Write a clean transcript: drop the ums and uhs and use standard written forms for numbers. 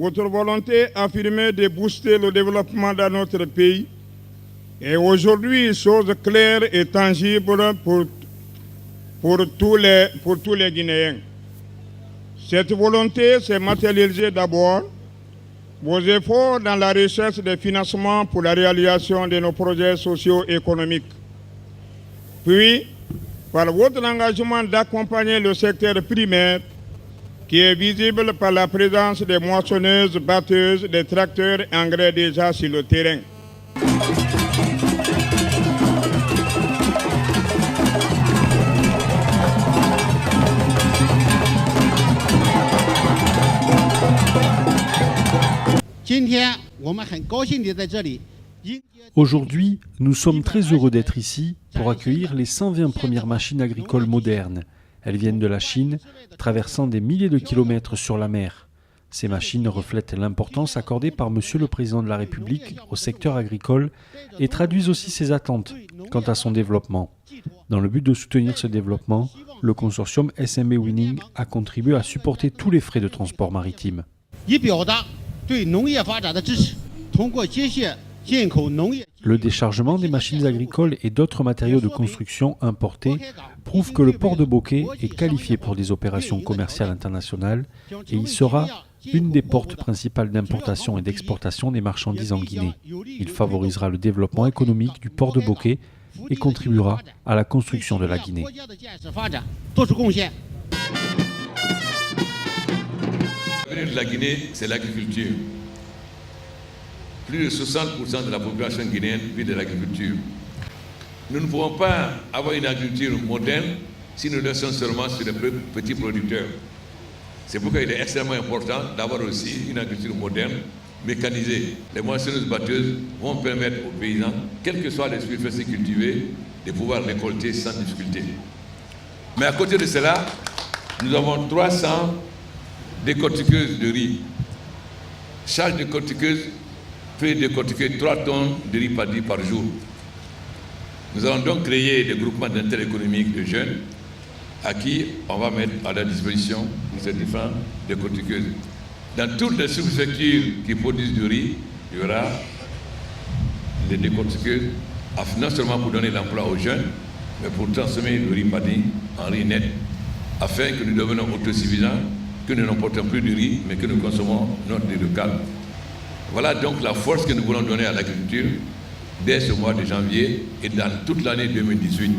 votre volonté affirmée de booster le développement dans notre pays est aujourd'hui chose claire et tangible pour tous les Guinéens. Cette volonté s'est matérialisée d'abord vos efforts dans la recherche des financements pour la réalisation de nos projets socio-économiques. Puis, par votre engagement d'accompagner le secteur primaire, qui est visible par la présence des moissonneuses, batteuses, des tracteurs et engrais déjà sur le terrain. Aujourd'hui, nous sommes très heureux d'être ici pour accueillir les 120 premières machines agricoles modernes. Elles viennent de la Chine, traversant des milliers de kilomètres sur la mer. Ces machines reflètent l'importance accordée par Monsieur le Président de la République au secteur agricole et traduisent aussi ses attentes quant à son développement. Dans le but de soutenir ce développement, le consortium SMB Winning a contribué à supporter tous les frais de transport maritime. Le déchargement des machines agricoles et d'autres matériaux de construction importés prouve que le port de Bokeh est qualifié pour des opérations commerciales internationales et il sera une des portes principales d'importation et d'exportation des marchandises en Guinée. Il favorisera le développement économique du port de Bokeh et contribuera à la construction de la Guinée. L'avenir de la Guinée, c'est l'agriculture. Plus de 60% de la population guinéenne vit de l'agriculture. Nous ne pouvons pas avoir une agriculture moderne si nous restons seulement sur les petits producteurs. C'est pourquoi il est extrêmement important d'avoir aussi une agriculture moderne, mécanisée. Les moissonneuses batteuses vont permettre aux paysans, quelles que soient les superficies cultivées, de pouvoir récolter sans difficulté. Mais à côté de cela, nous avons 300 décortiqueuses de riz. Chaque décortiqueuse peut décortiquer 3 tonnes de riz par jour. Nous allons donc créer des groupements d'intérêt économique de jeunes à qui on va mettre à la disposition ces différentes décortiqueuses. Dans toutes les sous-préfectures qui produisent du riz, il y aura des décortiqueuses, non seulement pour donner l'emploi aux jeunes, mais pour transformer le riz paddy en riz net, afin que nous devenions autosuffisants, que nous n'emportons plus de riz, mais que nous consommons notre riz local. Voilà donc la force que nous voulons donner à l'agriculture dès ce mois de janvier et dans toute l'année 2018.